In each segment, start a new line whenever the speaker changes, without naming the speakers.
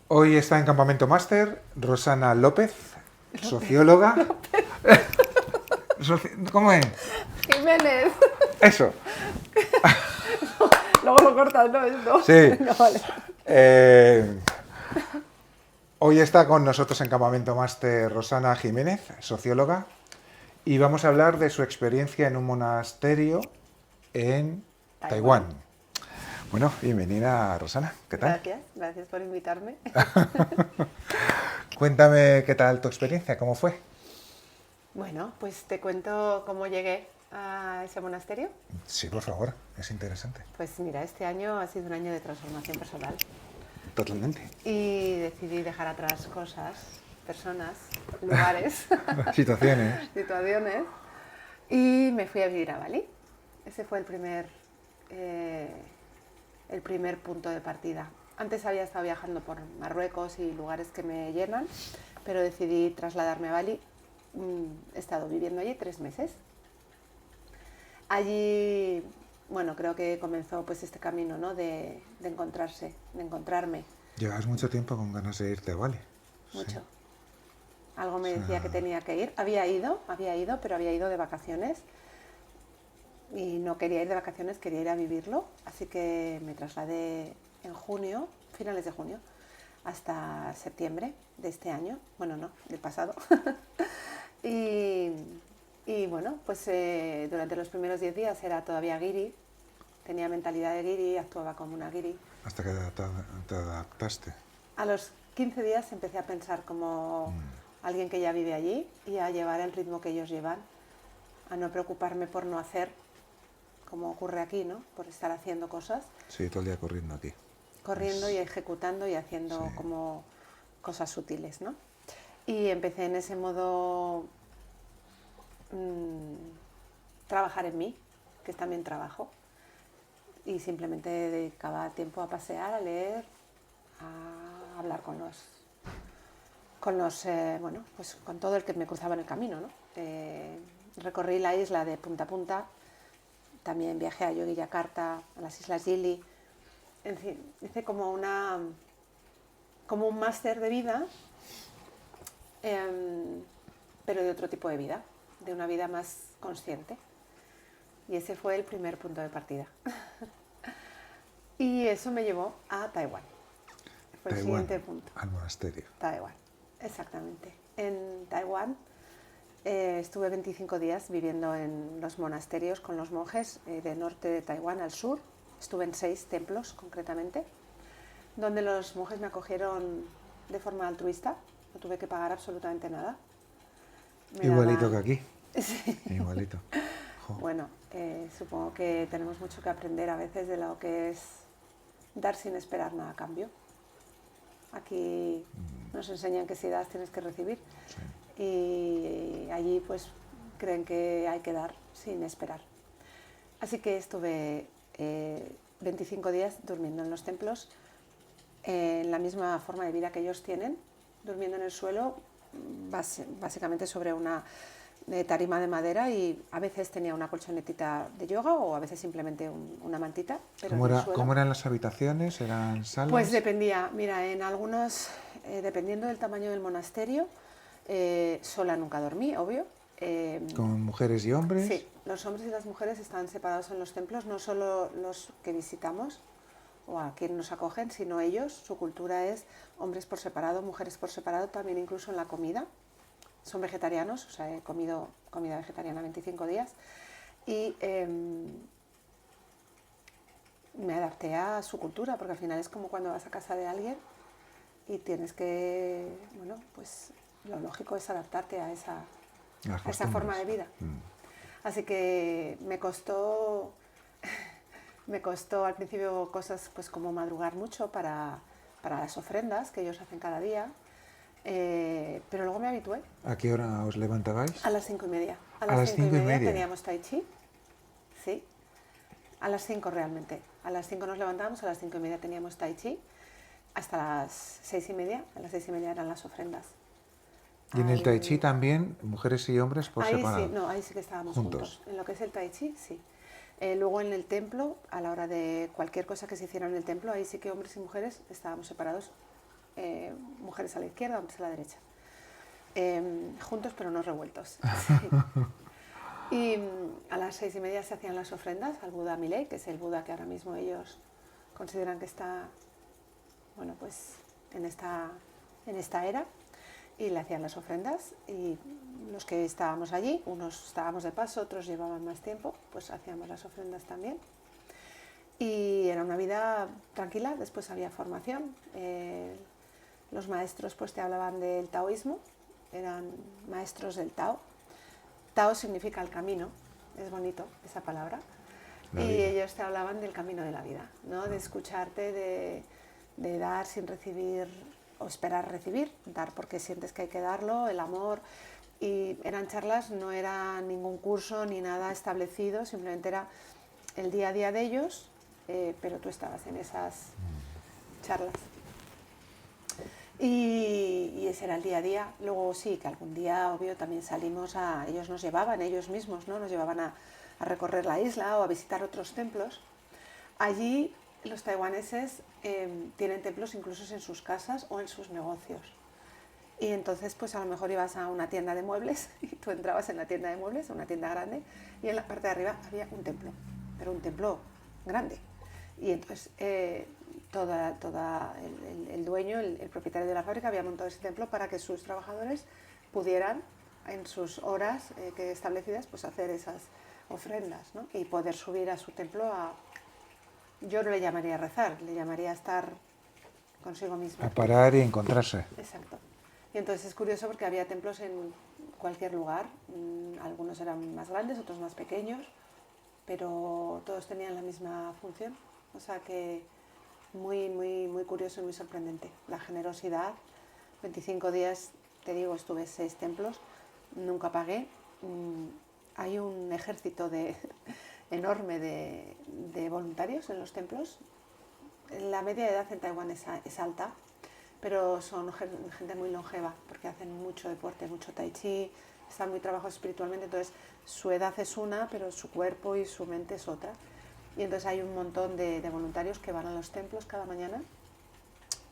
Hoy está en Campamento Máster Rosana López, socióloga. ¿Cómo es?
Jiménez.
Eso.
Luego lo cortas, ¿no? Esto.
Sí.
Venga, vale.
Hoy está con nosotros en Campamento Máster Rosana Jiménez, socióloga, y vamos a hablar de su experiencia en un monasterio en Taiwán. Bueno, bienvenida, Rosana. ¿Qué tal?
Gracias por invitarme.
Cuéntame qué tal tu experiencia, cómo fue.
Bueno, pues te cuento cómo llegué a ese monasterio.
Sí, por favor, es interesante.
Pues mira, este año ha sido un año de transformación personal
Totalmente.
y decidí dejar atrás cosas, personas, lugares,
Situaciones.
situaciones y me fui a vivir a Bali. Ese fue el primer punto de partida. Antes había estado viajando por Marruecos y lugares que me llenan, pero decidí trasladarme a Bali. He estado viviendo allí 3 meses. Allí, bueno, creo que comenzó pues este camino, ¿no? de encontrarme.
Llevas mucho tiempo con ganas de irte a Bali.
Mucho.
Sí.
Algo me decía que tenía que ir. Había ido, pero había ido de vacaciones. Y no quería ir de vacaciones, quería ir a vivirlo. Así que me trasladé en junio, finales de junio, hasta septiembre de este año. Bueno, no, del pasado. y bueno, pues durante los primeros 10 días era todavía guiri. Tenía mentalidad de guiri, actuaba como una guiri.
Hasta que te adaptaste.
A los 15 días empecé a pensar como alguien que ya vive allí y a llevar el ritmo que ellos llevan, a no preocuparme por no hacer, como ocurre aquí, ¿no? Por estar haciendo cosas.
Sí, todo el día corriendo aquí.
Corriendo y ejecutando y haciendo como cosas sutiles, ¿no? Y empecé en ese modo trabajar en mí, que es también trabajo, y simplemente dedicaba tiempo a pasear, a leer, a hablar con bueno, pues con todo el que me cruzaba en el camino, ¿no? Recorrí la isla de punta a punta, también viajé a Yogyakarta, a las Islas Gili. En fin, hice como un máster de vida, pero de otro tipo de vida, de una vida más consciente. Y ese fue el primer punto de partida. Y eso me llevó a Taiwán. Fue el siguiente punto.
Al monasterio.
Taiwán, exactamente. En Taiwán estuve 25 días viviendo en los monasterios con los monjes del norte de Taiwán al sur. Estuve en 6 templos concretamente, donde los monjes me acogieron de forma altruista. No tuve que pagar absolutamente nada.
Igualito que aquí.
Sí.
Igualito. Jo.
Bueno, supongo que tenemos mucho que aprender a veces de lo que es dar sin esperar nada a cambio. Aquí nos enseñan que si das tienes que recibir.
Sí.
Y allí pues creen que hay que dar sin esperar. Así que estuve 25 días durmiendo en los templos en la misma forma de vida que ellos tienen, durmiendo en el suelo, básicamente sobre una tarima de madera, y a veces tenía una colchonetita de yoga o a veces simplemente una mantita. Pero
¿Cómo eran las habitaciones? ¿Eran salas?
Pues dependía. Mira, en algunos, dependiendo del tamaño del monasterio, sola nunca dormí, obvio.
¿Con mujeres y hombres?
Sí, los hombres y las mujeres están separados en los templos, no solo los que visitamos o a quienes nos acogen, sino ellos. Su cultura es hombres por separado, mujeres por separado, también incluso en la comida. Son vegetarianos, o sea, he comido comida vegetariana 25 días y me adapté a su cultura, porque al final es como cuando vas a casa de alguien y tienes que, bueno, pues lo lógico es adaptarte a esa forma de vida. Así que me costó al principio cosas pues como madrugar mucho para las ofrendas que ellos hacen cada día, pero luego me habitué.
¿A qué hora os levantabais?
A las 5:30.
A las 5:30
teníamos tai chi, sí, a las 5 realmente. A las 5 nos levantábamos, a las 5:30 teníamos tai chi, hasta las 6:30. A las 6:30 eran las ofrendas.
¿Y en el tai chi también, mujeres y hombres por separado?
Sí, no, ahí sí que estábamos juntos. En lo que es el tai chi, sí. Luego en el templo, a la hora de cualquier cosa que se hiciera en el templo, ahí sí que hombres y mujeres estábamos separados mujeres a la izquierda, hombres a la derecha. Juntos pero no revueltos. Y a las 6:30 se hacían las ofrendas al Buda Milei, que es el Buda que ahora mismo ellos consideran que está, bueno, pues en esta era, y le hacían las ofrendas, y los que estábamos allí, unos estábamos de paso, otros llevaban más tiempo, pues hacíamos las ofrendas también. Y era una vida tranquila. Después había formación. Los maestros pues te hablaban del taoísmo, eran maestros del Tao. Tao significa el camino, es bonito esa palabra. Y ellos te hablaban del camino de la vida, ¿no? De escucharte, de dar sin recibir o esperar recibir, dar porque sientes que hay que darlo, el amor. Y eran charlas, no era ningún curso ni nada establecido, simplemente era el día a día de ellos, pero tú estabas en esas charlas. Y ese era el día a día. Luego sí, que algún día, obvio, también salimos ellos nos llevaban, ellos mismos, ¿no? Nos llevaban a recorrer la isla o a visitar otros templos. Allí los taiwaneses tienen templos incluso en sus casas o en sus negocios. Y entonces pues a lo mejor ibas a una tienda de muebles y tú entrabas en la tienda de muebles, una tienda grande, y en la parte de arriba había un templo, pero un templo grande. Y entonces el dueño, el propietario de la fábrica había montado ese templo para que sus trabajadores pudieran en sus horas establecidas pues hacer esas ofrendas, ¿no? Y poder subir a su templo yo no le llamaría rezar, le llamaría estar consigo mismo.
A parar y encontrarse.
Exacto. Y entonces es curioso porque había templos en cualquier lugar, algunos eran más grandes, otros más pequeños, pero todos tenían la misma función. O sea que muy, muy, muy curioso y muy sorprendente. La generosidad, 25 días, te digo, estuve en 6 templos, nunca pagué. Hay un ejército enorme de voluntarios en los templos. La media de edad en Taiwán es alta, pero son gente muy longeva porque hacen mucho deporte, mucho tai chi, están muy trabajados espiritualmente, entonces su edad es una, pero su cuerpo y su mente es otra. Y entonces hay un montón de voluntarios que van a los templos cada mañana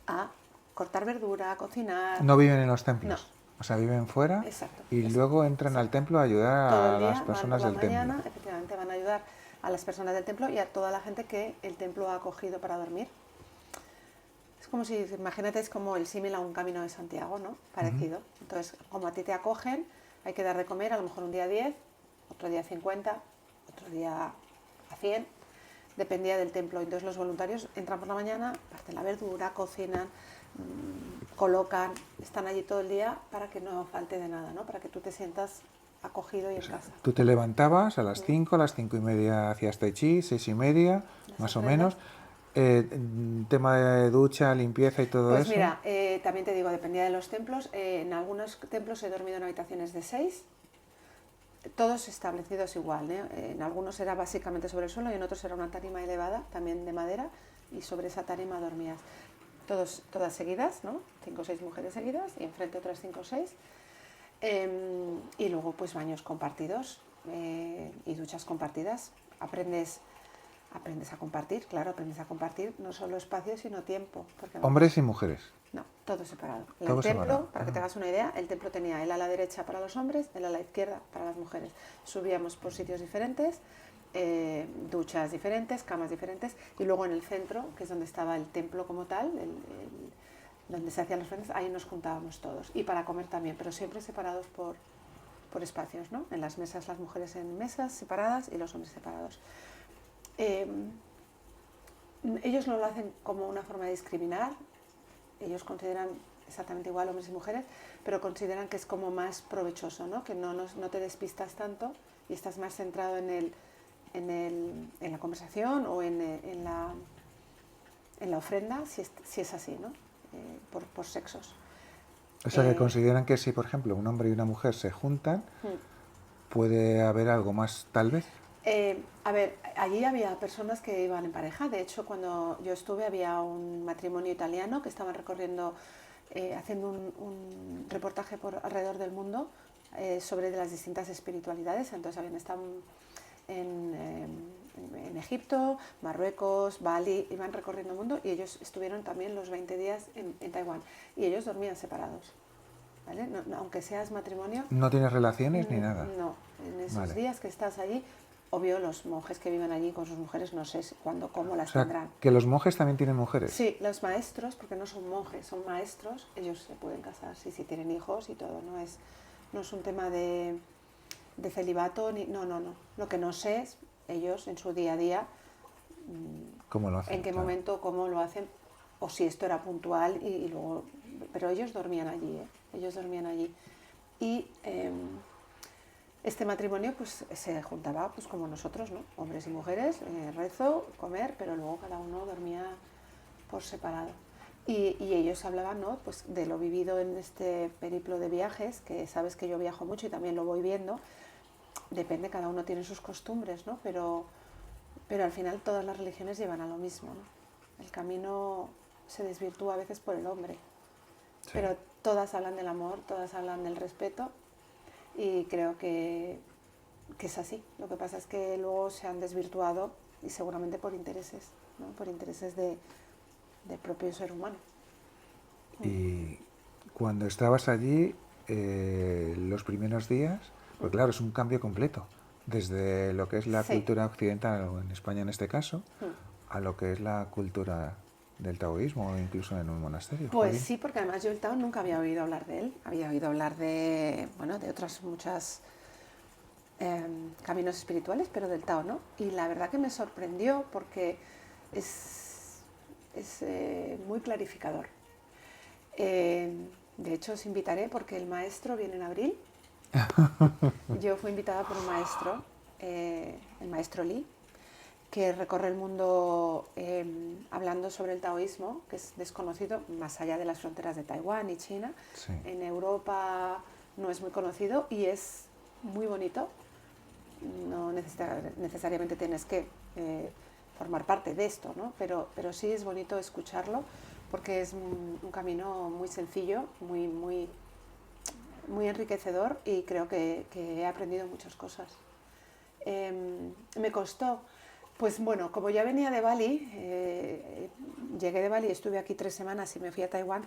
a cortar verdura, a cocinar.
¿No viven en los templos?
No.
O sea, viven fuera.
Exacto.
Y luego entran al templo a ayudar a las personas del templo.
Mañana, efectivamente, van a ayudar a las personas del templo y a toda la gente que el templo ha acogido para dormir. Es como si, imagínate, es como el símil a un camino de Santiago, ¿no? Parecido. Entonces, como a ti te acogen, hay que dar de comer, a lo mejor un día 10, otro día 50, otro día a 100, dependía del templo. Entonces los voluntarios entran por la mañana, parten la verdura, cocinan, colocan, están allí todo el día para que no falte de nada, ¿no? Para que tú te sientas acogido y en casa.
Tú te levantabas a las 5, a las 5:30 hacías tai chi, 6:30, más o menos. Tema de ducha, limpieza y todo eso.
Pues mira, también te digo, dependía de los templos. En algunos templos he dormido en habitaciones de 6, todos establecidos igual, ¿eh? En algunos era básicamente sobre el suelo y en otros era una tarima elevada, también de madera, y sobre esa tarima dormías. Todas seguidas, ¿no? 5 o 6 mujeres seguidas y enfrente otras 5 o 6. Y luego pues baños compartidos y duchas compartidas. Aprendes a compartir, claro, aprendes a compartir no solo espacio sino tiempo. Porque
¿Hombres y mujeres?
No, todo separado.
Todo
el templo,
separado.
para que te hagas una idea, el templo tenía el ala derecha para los hombres, el ala izquierda para las mujeres. Subíamos por sitios diferentes, duchas diferentes, camas diferentes, y luego en el centro, que es donde estaba el templo como tal, donde se hacían las ofrendas, ahí nos juntábamos todos. Y para comer también, pero siempre separados por espacios, ¿no? En las mesas las mujeres en mesas separadas y los hombres separados. Ellos no lo hacen como una forma de discriminar, ellos consideran exactamente igual hombres y mujeres, pero consideran que es como más provechoso, ¿no? Que no te despistas tanto y estás más centrado en la conversación o en la ofrenda, si es así, ¿no? Por sexos.
O sea, que consideran que si, por ejemplo, un hombre y una mujer se juntan, puede haber algo más, tal vez.
A ver, allí había personas que iban en pareja. De hecho, cuando yo estuve había un matrimonio italiano que estaban recorriendo, haciendo un reportaje por alrededor del mundo sobre las distintas espiritualidades. Entonces habían estado en Egipto, Marruecos, Bali, iban recorriendo el mundo y ellos estuvieron también los 20 días en Taiwán y ellos dormían separados, ¿vale? Aunque seas matrimonio.
¿No tienes relaciones ni nada?
No, en esos días que estás allí, obvio los monjes que viven allí con sus mujeres, no sé cuándo, cómo las tendrán.
¿Que los monjes también tienen mujeres?
Sí, los maestros, porque no son monjes, son maestros, ellos se pueden casar, sí, tienen hijos y todo, no es un tema de celibato, no. Lo que no sé es ellos en su día a día,
¿cómo lo hacen?
en qué momento, cómo lo hacen, o si esto era puntual y luego... Pero ellos dormían allí, ellos dormían allí. Y este matrimonio pues se juntaba pues como nosotros, ¿no? Hombres y mujeres, rezo, comer, pero luego cada uno dormía por separado. Y ellos hablaban, ¿no? Pues de lo vivido en este periplo de viajes, que sabes que yo viajo mucho y también lo voy viendo. Depende, cada uno tiene sus costumbres, ¿no? Pero al final todas las religiones llevan a lo mismo, ¿no? El camino se desvirtúa a veces por el hombre, sí. Pero todas hablan del amor, todas hablan del respeto y creo que es así. Lo que pasa es que luego se han desvirtuado y seguramente por intereses, ¿no? Por intereses del propio ser humano.
Y cuando estabas allí, los primeros días, pues claro, es un cambio completo, desde lo que es la cultura occidental, o en España en este caso, a lo que es la cultura del taoísmo, o incluso en un monasterio.
Pues ¿Jolín? Sí, porque además yo el Tao nunca había oído hablar de él, había oído hablar de otras muchas caminos espirituales, pero del Tao no. Y la verdad que me sorprendió porque es muy clarificador. De hecho, os invitaré porque el maestro viene en abril. Yo fui invitada por un maestro, el maestro Li, que recorre el mundo hablando sobre el taoísmo, que es desconocido más allá de las fronteras de Taiwán y China. Sí. En Europa no es muy conocido y es muy bonito. No necesariamente tienes que formar parte de esto, ¿no? Pero sí es bonito escucharlo porque es un camino muy sencillo, muy enriquecedor y creo que he aprendido muchas cosas. Me costó, pues bueno, como ya venía de Bali, llegué de Bali, estuve aquí 3 semanas y me fui a Taiwán,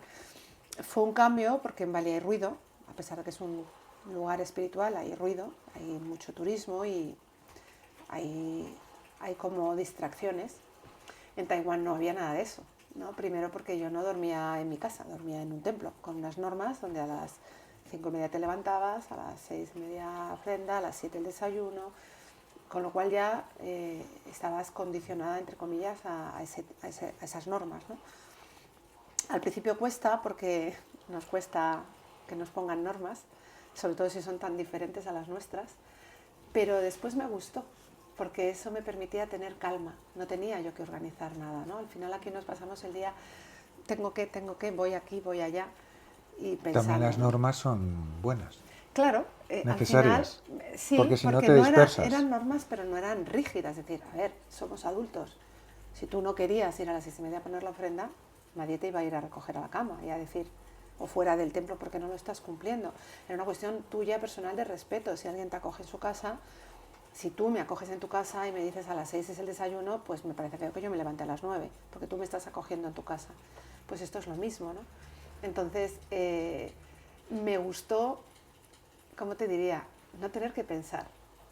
fue un cambio porque en Bali hay ruido, a pesar de que es un lugar espiritual, hay ruido, hay mucho turismo y hay como distracciones. En Taiwán no había nada de eso, ¿no? Primero porque yo no dormía en mi casa, dormía en un templo, con unas normas donde a las 5:30 te levantabas, a las 6:30 ofrenda, a las 7 el desayuno, con lo cual ya estabas condicionada, entre comillas, a esas normas, ¿no? Al principio cuesta porque nos cuesta que nos pongan normas, sobre todo si son tan diferentes a las nuestras, pero después me gustó, porque eso me permitía tener calma, no tenía yo que organizar nada, ¿no? Al final aquí nos pasamos el día, tengo que, voy aquí, voy allá, y pensando,
también las normas son buenas.
Claro,
necesarias.
Al final, sí,
porque si no te dispersas.
Eran normas, pero no eran rígidas, es decir, a ver, somos adultos, si tú no querías ir a las 6:30 a poner la ofrenda, nadie te iba a ir a recoger a la cama y a decir, o fuera del templo porque no lo estás cumpliendo. Era una cuestión tuya personal de respeto. Si alguien te acoge en su casa, si tú me acoges en tu casa y me dices a las 6 es el desayuno, pues me parece feo que yo me levante a las 9, porque tú me estás acogiendo en tu casa. Pues esto es lo mismo, ¿no? Entonces, me gustó, ¿cómo te diría? No tener que pensar,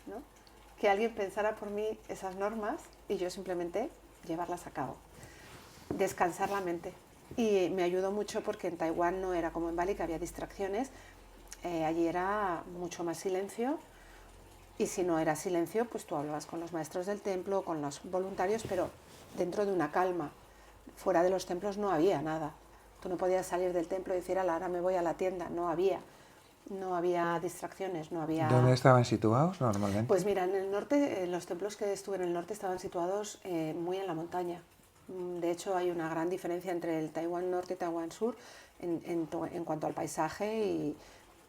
¿no? Que alguien pensara por mí esas normas y yo simplemente llevarlas a cabo. Descansar la mente. Y me ayudó mucho porque en Taiwán no era como en Bali, que había distracciones. Allí era mucho más silencio. Y si no era silencio, pues tú hablabas con los maestros del templo, con los voluntarios, pero dentro de una calma. Fuera de los templos no había nada. Tú no podías salir del templo y decir, ahora me voy a la tienda. No había. No había distracciones, no había...
¿Dónde estaban situados normalmente?
Pues mira, en el norte, los templos que estuve en el norte estaban situados muy en la montaña. De hecho, hay una gran diferencia entre el Taiwán norte y Taiwán sur en cuanto al paisaje y,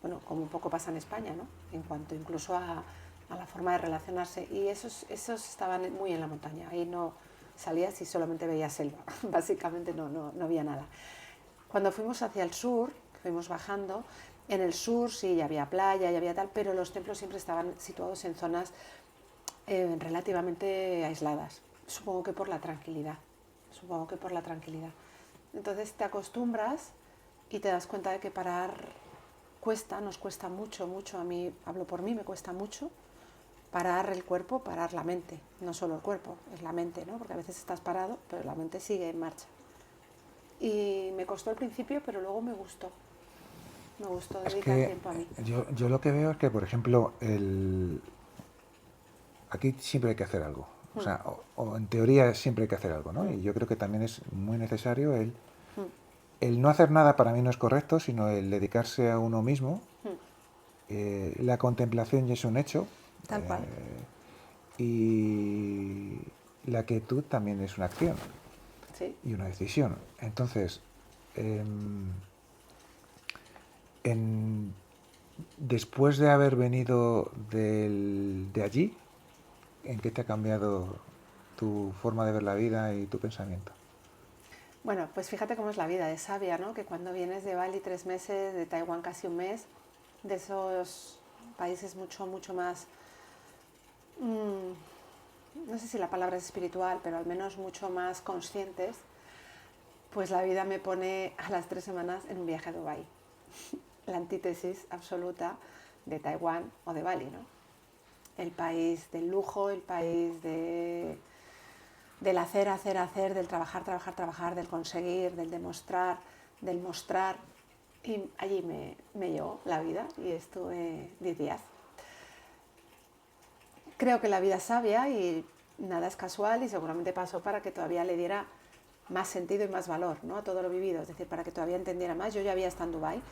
bueno, como un poco pasa en España, ¿no? En cuanto incluso a la forma de relacionarse. Y esos estaban muy en la montaña. Ahí no salías y solamente veías selva. Básicamente no había nada. Cuando fuimos hacia el sur, fuimos bajando, en el sur sí, ya había playa, ya había tal, pero los templos siempre estaban situados en zonas Relativamente aisladas. Supongo que por la tranquilidad. Entonces te acostumbras y te das cuenta de que parar nos cuesta mucho, mucho. A mí, hablo por mí, me cuesta mucho parar el cuerpo, parar la mente. No solo el cuerpo, es la mente, ¿no? Porque a veces estás parado, pero la mente sigue en marcha. Y me costó al principio, pero luego me gustó. Me gustó
Es
dedicar
que
tiempo a mí.
yo lo que veo es que, por ejemplo, aquí siempre hay que hacer algo. O sea, o en teoría siempre hay que hacer algo, ¿no? Y yo creo que también es muy necesario el no hacer nada. Para mí no es correcto, sino el dedicarse a uno mismo. La contemplación ya es un hecho.
Tal cual.
Y la quietud también es una acción
Sí.
y una decisión. Entonces, en, después de haber venido de allí, ¿en qué te ha cambiado tu forma de ver la vida y tu pensamiento?
Bueno, pues fíjate cómo es la vida, es sabia, ¿no? Que cuando vienes de Bali 3 meses, de Taiwán casi un mes, de esos países mucho, mucho más, no sé si la palabra es espiritual, pero al menos mucho más conscientes, pues la vida me pone a las 3 semanas en un viaje a Dubái. La antítesis absoluta de Taiwán o de Bali, ¿no? El país del lujo, el país del hacer, hacer, hacer, del trabajar, trabajar, trabajar, del conseguir, del demostrar, del mostrar. Y allí me llevó la vida y estuve 10 días. Creo que la vida es sabia y nada es casual y seguramente pasó para que todavía le diera más sentido y más valor, ¿no? A todo lo vivido, es decir, para que todavía entendiera más. Yo ya había estado en Dubái,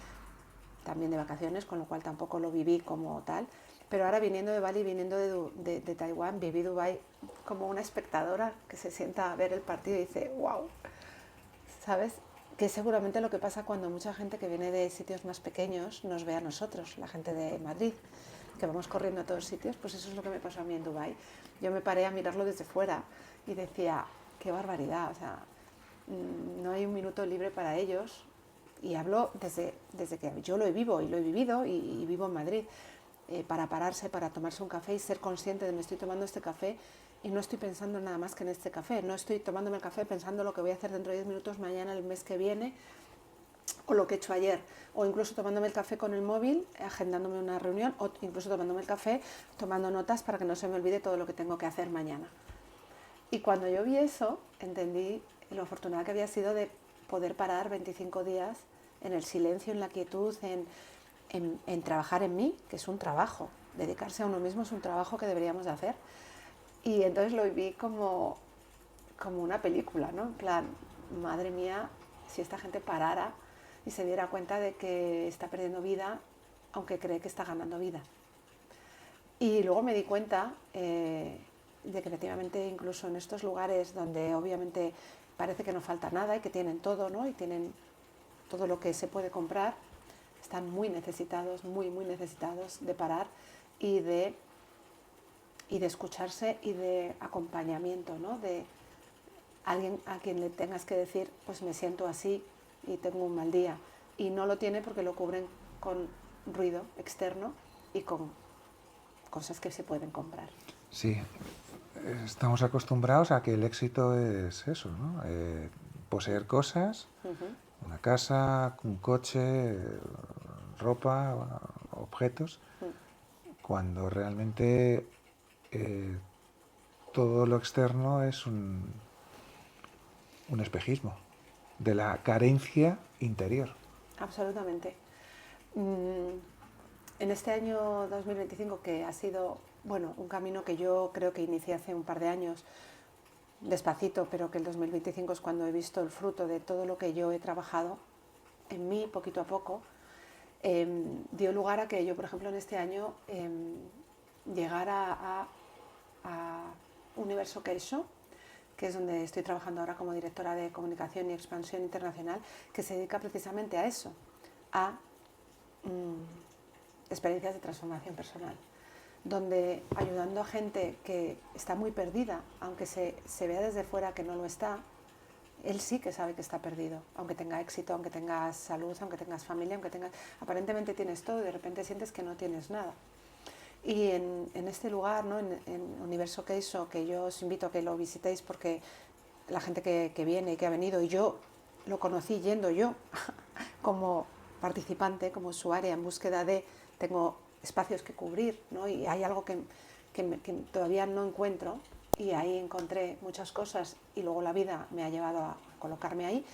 también de vacaciones, con lo cual tampoco lo viví como tal, pero ahora viniendo de Bali, viniendo de Taiwán, viví Dubái como una espectadora que se sienta a ver el partido y dice, wow, ¿sabes? Que es seguramente lo que pasa cuando mucha gente que viene de sitios más pequeños nos ve a nosotros, la gente de Madrid, que vamos corriendo a todos sitios, pues eso es lo que me pasó a mí en Dubái. Yo me paré a mirarlo desde fuera y decía, qué barbaridad, o sea, no hay un minuto libre para ellos. Y hablo desde que yo lo vivo y lo he vivido y vivo en Madrid. Para pararse, para tomarse un café y ser consciente de me estoy tomando este café y no estoy pensando nada más que en este café. No estoy tomándome el café pensando lo que voy a hacer dentro de 10 minutos, mañana, el mes que viene, o lo que he hecho ayer. O incluso tomándome el café con el móvil, agendándome una reunión, o incluso tomándome el café, tomando notas para que no se me olvide todo lo que tengo que hacer mañana. Y cuando yo vi eso, entendí lo afortunada que había sido de poder parar 25 días en el silencio, en la quietud, en trabajar en mí, que es un trabajo. Dedicarse a uno mismo es un trabajo que deberíamos de hacer. Y entonces lo viví como una película, ¿no? En plan, madre mía, si esta gente parara y se diera cuenta de que está perdiendo vida, aunque cree que está ganando vida. Y luego me di cuenta de que efectivamente incluso en estos lugares donde obviamente parece que no falta nada y que tienen todo, ¿no? Y tienen todo lo que se puede comprar, están muy necesitados, muy, muy necesitados de parar y de escucharse y de acompañamiento, ¿no? De alguien a quien le tengas que decir, pues me siento así y tengo un mal día. Y no lo tiene porque lo cubren con ruido externo y con cosas que se pueden comprar.
Sí, estamos acostumbrados a que el éxito es eso, ¿no? Poseer cosas, una casa, un coche, ropa, objetos, cuando realmente todo lo externo es un espejismo de la carencia interior.
Absolutamente. En este año 2025, que ha sido, bueno, un camino que yo creo que inicié hace un par de años, despacito, pero que el 2025 es cuando he visto el fruto de todo lo que yo he trabajado en mí, poquito a poco, dio lugar a que yo, por ejemplo, en este año llegara a Universo Queixo, que es donde estoy trabajando ahora como directora de comunicación y expansión internacional, que se dedica precisamente a eso, a experiencias de transformación personal, donde ayudando a gente que está muy perdida, aunque se vea desde fuera que no lo está, él sí que sabe que está perdido, aunque tenga éxito, aunque tengas salud, aunque tengas familia, aparentemente tienes todo y de repente sientes que no tienes nada. Y en este lugar, ¿no? en Universo Queixo, que yo os invito a que lo visitéis porque la gente que viene y que ha venido, y yo lo conocí yendo yo como participante, como usuaria, en búsqueda de, tengo espacios que cubrir, ¿no? Y hay algo que todavía no encuentro, y ahí encontré muchas cosas y luego la vida me ha llevado a colocarme ahí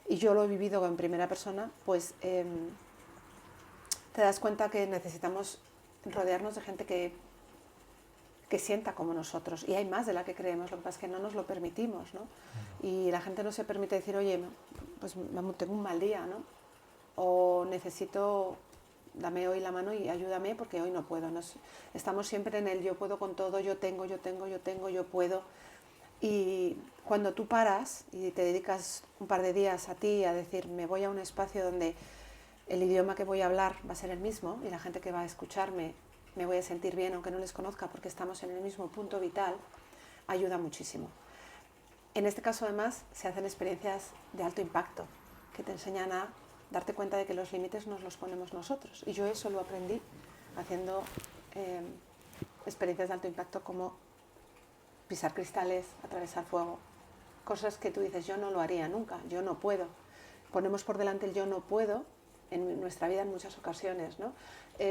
y yo lo he vivido en primera persona, pues te das cuenta que necesitamos rodearnos de gente que sienta como nosotros, y hay más de la que creemos, lo que pasa es que no nos lo permitimos, ¿no? Y la gente no se permite decir, oye, pues tengo un mal día, ¿no? O necesito, dame hoy la mano y ayúdame porque hoy no puedo. Estamos siempre en el yo puedo con todo, yo tengo, yo puedo. Y cuando tú paras y te dedicas un par de días a ti, a decir, me voy a un espacio donde el idioma que voy a hablar va a ser el mismo y la gente que va a escucharme me voy a sentir bien aunque no les conozca porque estamos en el mismo punto vital, ayuda muchísimo. En este caso además se hacen experiencias de alto impacto que te enseñan a darte cuenta de que los límites nos los ponemos nosotros, y yo eso lo aprendí haciendo experiencias de alto impacto como pisar cristales, atravesar fuego, cosas que tú dices yo no lo haría nunca, yo no puedo. Ponemos por delante el yo no puedo en nuestra vida en muchas ocasiones, ¿no?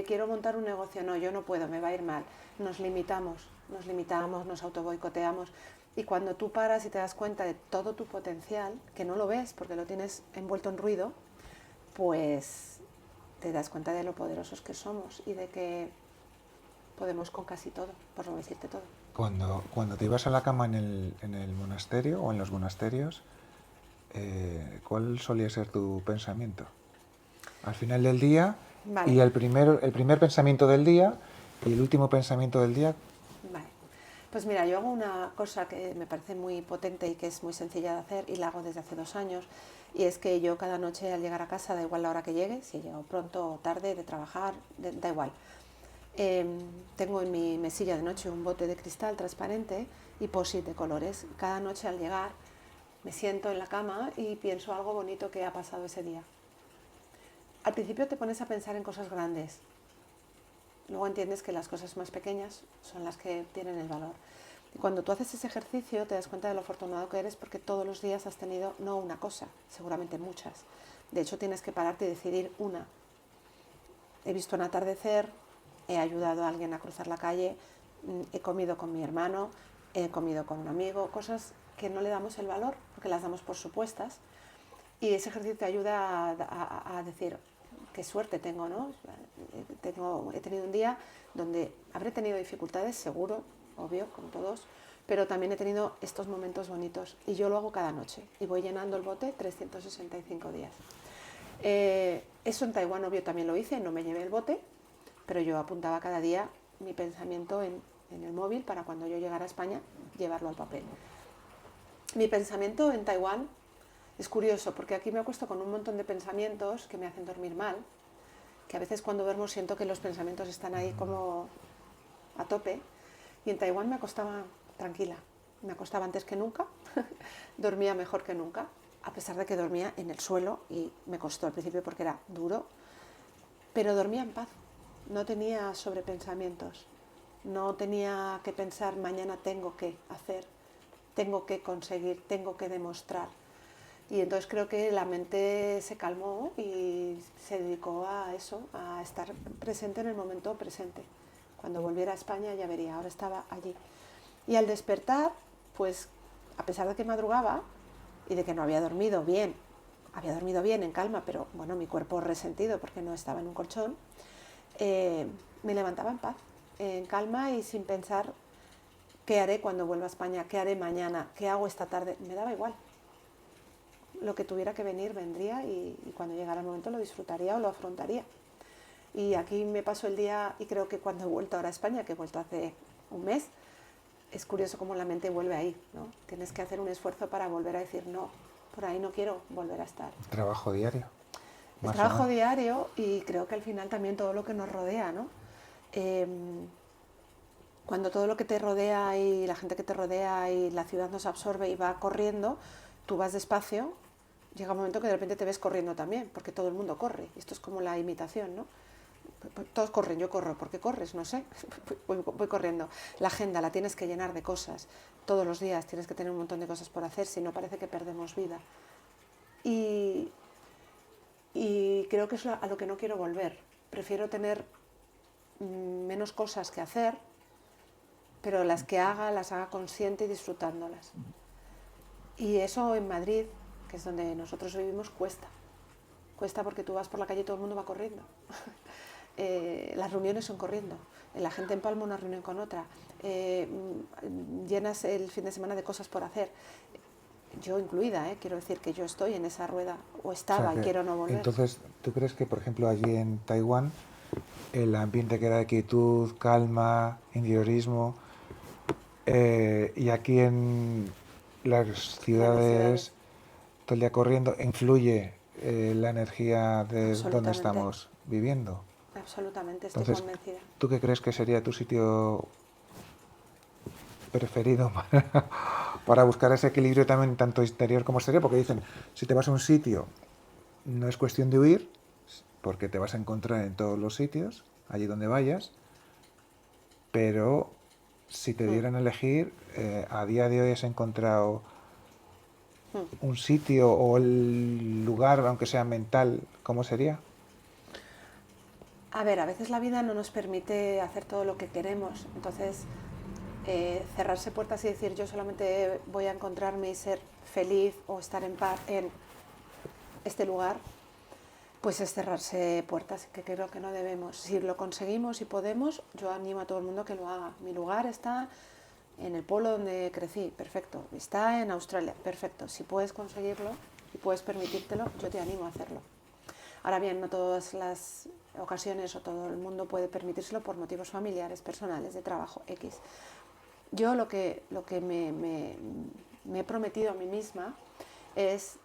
Quiero montar un negocio, no, yo no puedo, me va a ir mal. Nos limitamos, nos autoboicoteamos, y cuando tú paras y te das cuenta de todo tu potencial, que no lo ves porque lo tienes envuelto en ruido, pues te das cuenta de lo poderosos que somos y de que podemos con casi todo, por no decirte todo.
Cuando te ibas a la cama en el monasterio o en los monasterios, ¿cuál solía ser tu pensamiento? Al final del día,
Vale.
y el primer pensamiento del día y el último pensamiento del día.
Vale. Pues mira, yo hago una cosa que me parece muy potente y que es muy sencilla de hacer, y la hago desde hace 2 años, y es que yo cada noche al llegar a casa, da igual la hora que llegue, si he llegado pronto o tarde de trabajar, da igual, tengo en mi mesilla de noche un bote de cristal transparente y post-it de colores. Cada noche al llegar me siento en la cama y pienso algo bonito que ha pasado ese día. Al principio te pones a pensar en cosas grandes, luego entiendes que las cosas más pequeñas son las que tienen el valor. Y cuando tú haces ese ejercicio te das cuenta de lo afortunado que eres, porque todos los días has tenido no una cosa, seguramente muchas. De hecho tienes que pararte y decidir una. He visto un atardecer, he ayudado a alguien a cruzar la calle, he comido con mi hermano, he comido con un amigo, cosas que no le damos el valor porque las damos por supuestas, y ese ejercicio te ayuda a decir, qué suerte tengo, ¿no? He tenido un día donde habré tenido dificultades, seguro, obvio, como todos, pero también he tenido estos momentos bonitos, y yo lo hago cada noche y voy llenando el bote 365 días. Eso en Taiwán, obvio, también lo hice, no me llevé el bote, pero yo apuntaba cada día mi pensamiento en el móvil para cuando yo llegara a España llevarlo al papel. Mi pensamiento en Taiwán es curioso porque aquí me acuesto con un montón de pensamientos que me hacen dormir mal, que a veces cuando duermo siento que los pensamientos están ahí como a tope, y en Taiwán me acostaba tranquila, me acostaba antes que nunca, dormía mejor que nunca, a pesar de que dormía en el suelo y me costó al principio porque era duro, pero dormía en paz. No tenía sobrepensamientos, no tenía que pensar mañana tengo que hacer, tengo que conseguir, tengo que demostrar. Y entonces creo que la mente se calmó y se dedicó a eso, a estar presente en el momento presente. Cuando volviera a España ya vería, ahora estaba allí. Y al despertar, pues a pesar de que madrugaba y de que no había dormido bien en calma, pero bueno, mi cuerpo resentido porque no estaba en un colchón, me levantaba en paz, en calma y sin pensar qué haré cuando vuelva a España, qué haré mañana, qué hago esta tarde, me daba igual. Lo que tuviera que venir vendría, y cuando llegara el momento lo disfrutaría o lo afrontaría. Y aquí me paso el día, y creo que cuando he vuelto ahora a España, que he vuelto hace un mes, es curioso cómo la mente vuelve ahí, ¿no? Tienes que hacer un esfuerzo para volver a decir no, por ahí no quiero volver a estar.
Trabajo diario.
Es trabajo diario, y creo que al final también todo lo que nos rodea, ¿no? Cuando todo lo que te rodea y la gente que te rodea y la ciudad nos absorbe y va corriendo, tú vas despacio, llega un momento que de repente te ves corriendo también, porque todo el mundo corre. Esto es como la imitación, ¿no? Todos corren, yo corro. ¿Por qué corres? No sé, voy corriendo. La agenda la tienes que llenar de cosas. Todos los días tienes que tener un montón de cosas por hacer, si no parece que perdemos vida. Y creo que es a lo que no quiero volver. Prefiero tener menos cosas que hacer, pero las que haga, las haga consciente y disfrutándolas. Y eso en Madrid, que es donde nosotros vivimos, cuesta. Cuesta porque tú vas por la calle y todo el mundo va corriendo. Las reuniones son corriendo. La gente empalma una reunión con otra. Llenas el fin de semana de cosas por hacer. Yo incluida, quiero decir que yo estoy en esa rueda, o estaba, y quiero no volver.
Entonces, ¿tú crees que, por ejemplo, allí en Taiwán, el ambiente que era de quietud, calma, interiorismo, y aquí en las ciudades, todo el día corriendo, influye la energía de donde estamos viviendo?
Absolutamente, estoy convencida.
¿Tú qué crees que sería tu sitio preferido para buscar ese equilibrio también tanto interior como exterior? Porque dicen, si te vas a un sitio, no es cuestión de huir, porque te vas a encontrar en todos los sitios, allí donde vayas, pero si te dieran a elegir, a día de hoy has encontrado un sitio o el lugar, aunque sea mental, ¿cómo sería?
A ver, a veces la vida no nos permite hacer todo lo que queremos, entonces cerrarse puertas y decir yo solamente voy a encontrarme y ser feliz o estar en paz en este lugar, pues es cerrarse puertas, que creo que no debemos. Si lo conseguimos y podemos, yo animo a todo el mundo que lo haga. Mi lugar está en el pueblo donde crecí, perfecto. Está en Australia, perfecto. Si puedes conseguirlo y puedes permitírtelo, yo te animo a hacerlo. Ahora bien, no todas las ocasiones o todo el mundo puede permitírselo por motivos familiares, personales, de trabajo, X. Yo lo que me he prometido a mí misma es,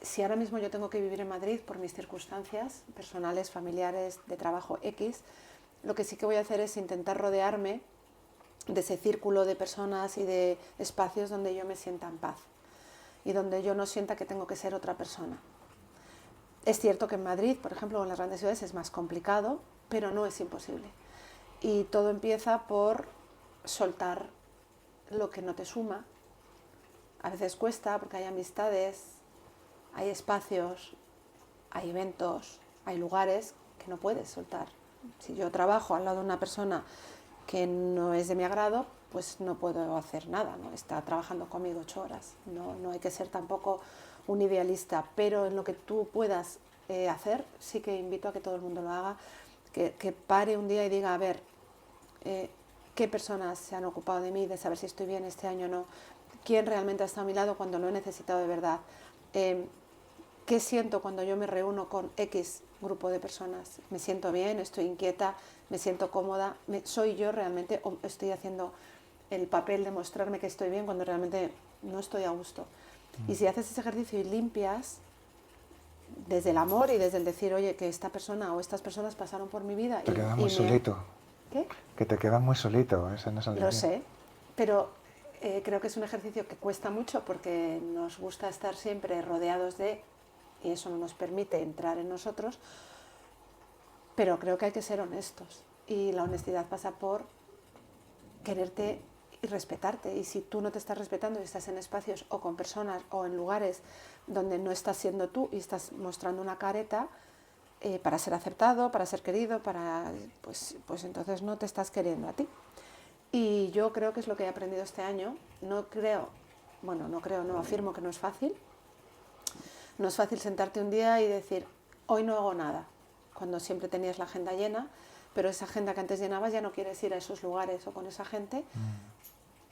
si ahora mismo yo tengo que vivir en Madrid por mis circunstancias personales, familiares, de trabajo X, lo que sí que voy a hacer es intentar rodearme de ese círculo de personas y de espacios donde yo me sienta en paz y donde yo no sienta que tengo que ser otra persona. Es cierto que en Madrid, por ejemplo, o en las grandes ciudades es más complicado, pero no es imposible. Y todo empieza por soltar lo que no te suma. A veces cuesta porque hay amistades, hay espacios, hay eventos, hay lugares que no puedes soltar. Si yo trabajo al lado de una persona que no es de mi agrado, pues no puedo hacer nada, ¿no? Está trabajando conmigo 8 horas. No hay que ser tampoco un idealista, pero en lo que tú puedas hacer, sí que invito a que todo el mundo lo haga, que pare un día y diga, a ver, qué personas se han ocupado de mí, de saber si estoy bien este año o no, quién realmente ha estado a mi lado cuando lo he necesitado de verdad, qué siento cuando yo me reúno con X grupo de personas, me siento bien, estoy inquieta, me siento cómoda, soy yo realmente o estoy haciendo el papel de mostrarme que estoy bien cuando realmente no estoy a gusto. Y si haces ese ejercicio y limpias desde el amor y desde el decir, oye, que esta persona o estas personas pasaron por mi vida.
Te queda muy solito.
¿Qué?
Que te queda muy solito. Esa no es
Lo sé, pero creo que es un ejercicio que cuesta mucho porque nos gusta estar siempre rodeados de, y eso no nos permite entrar en nosotros, pero creo que hay que ser honestos. Y la honestidad pasa por quererte y respetarte. Y si tú no te estás respetando y estás en espacios o con personas o en lugares donde no estás siendo tú y estás mostrando una careta para ser aceptado, para ser querido, pues entonces no te estás queriendo a ti. Y yo creo que es lo que he aprendido este año. No afirmo que no es fácil. No es fácil sentarte un día y decir, hoy no hago nada, cuando siempre tenías la agenda llena, pero esa agenda que antes llenabas ya no quieres ir a esos lugares o con esa gente.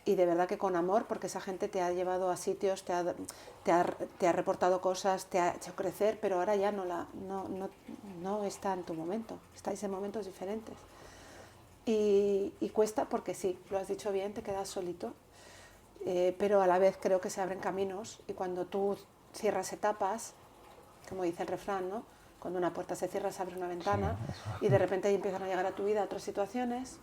Y de verdad que con amor, porque esa gente te ha llevado a sitios, te ha reportado cosas, te ha hecho crecer, pero ahora ya no está en tu momento, estáis en momentos diferentes. Y cuesta porque sí, lo has dicho bien, te quedas solito, pero a la vez creo que se abren caminos y cuando tú cierras etapas, como dice el refrán, ¿no? Cuando una puerta se cierra se abre una ventana, sí, y de repente ahí empiezan a llegar a tu vida otras situaciones,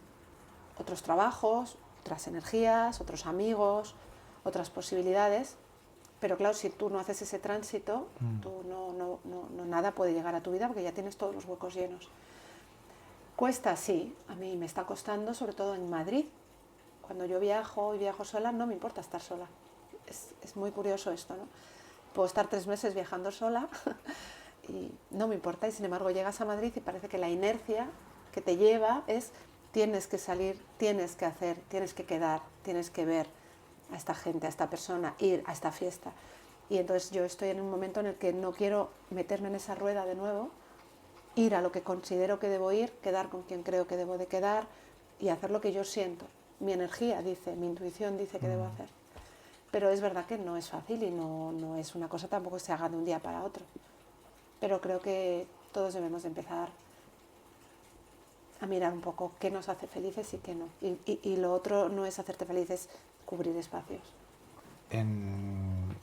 otros trabajos, otras energías, otros amigos, otras posibilidades, pero claro, si tú no haces ese tránsito, tú no nada puede llegar a tu vida porque ya tienes todos los huecos llenos. Cuesta, sí, a mí me está costando, sobre todo en Madrid. Cuando yo viajo y viajo sola, no me importa estar sola. Es muy curioso esto, ¿no? Puedo estar 3 meses viajando sola y no me importa, y sin embargo llegas a Madrid y parece que la inercia que te lleva es tienes que salir, tienes que hacer, tienes que quedar, tienes que ver a esta gente, a esta persona, ir a esta fiesta. Y entonces yo estoy en un momento en el que no quiero meterme en esa rueda de nuevo, ir a lo que considero que debo ir, quedar con quien creo que debo de quedar y hacer lo que yo siento. Mi energía dice, mi intuición dice que debo hacer. Pero es verdad que no es fácil y no es una cosa tampoco que se haga de un día para otro. Pero creo que todos debemos de empezar a mirar un poco qué nos hace felices y qué no. Y lo otro no es hacerte feliz, es cubrir espacios.
En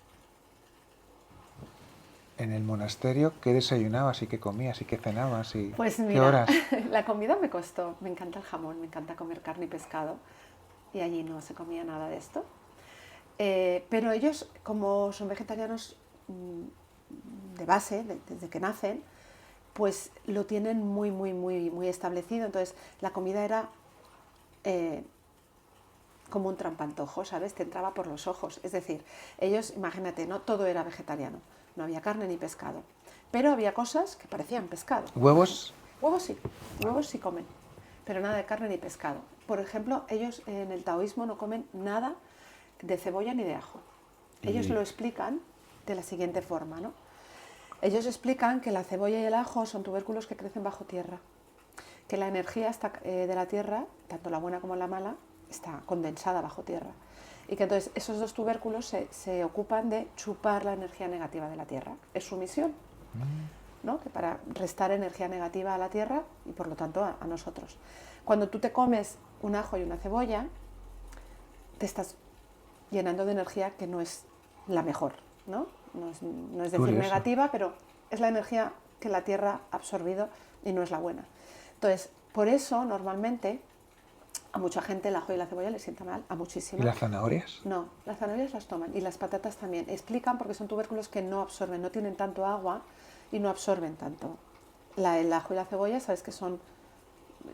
el monasterio, ¿qué desayunabas y qué comías y qué cenabas? Y
pues mira,
¿qué horas?
La comida me costó. Me encanta el jamón, me encanta comer carne y pescado. Y allí no se comía nada de esto. Pero ellos, como son vegetarianos de base, desde que nacen, pues lo tienen muy establecido. Entonces la comida era como un trampantojo, ¿sabes? Te entraba por los ojos. Es decir, ellos, imagínate, no todo era vegetariano, no había carne ni pescado, pero había cosas que parecían pescado.
¿Huevos?
Huevos sí comen, pero nada de carne ni pescado. Por ejemplo, ellos en el taoísmo no comen nada de cebolla ni de ajo. Ellos lo explican de la siguiente forma, ¿no? Ellos explican que la cebolla y el ajo son tubérculos que crecen bajo tierra, que la energía de la tierra, tanto la buena como la mala, está condensada bajo tierra, y que entonces esos dos tubérculos se ocupan de chupar la energía negativa de la tierra. Es su misión, ¿no? Que para restar energía negativa a la tierra y por lo tanto a nosotros. Cuando tú te comes un ajo y una cebolla, te estás llenando de energía que no es la mejor, ¿no? No es decir negativa, pero es la energía que la tierra ha absorbido y no es la buena. Entonces, por eso normalmente a mucha gente el ajo y la cebolla les sienta mal, a muchísimas.
¿Y las zanahorias?
No, las zanahorias las toman y las patatas también. Explican porque son tubérculos que no absorben, no tienen tanto agua y no absorben tanto. El ajo y la cebolla, sabes que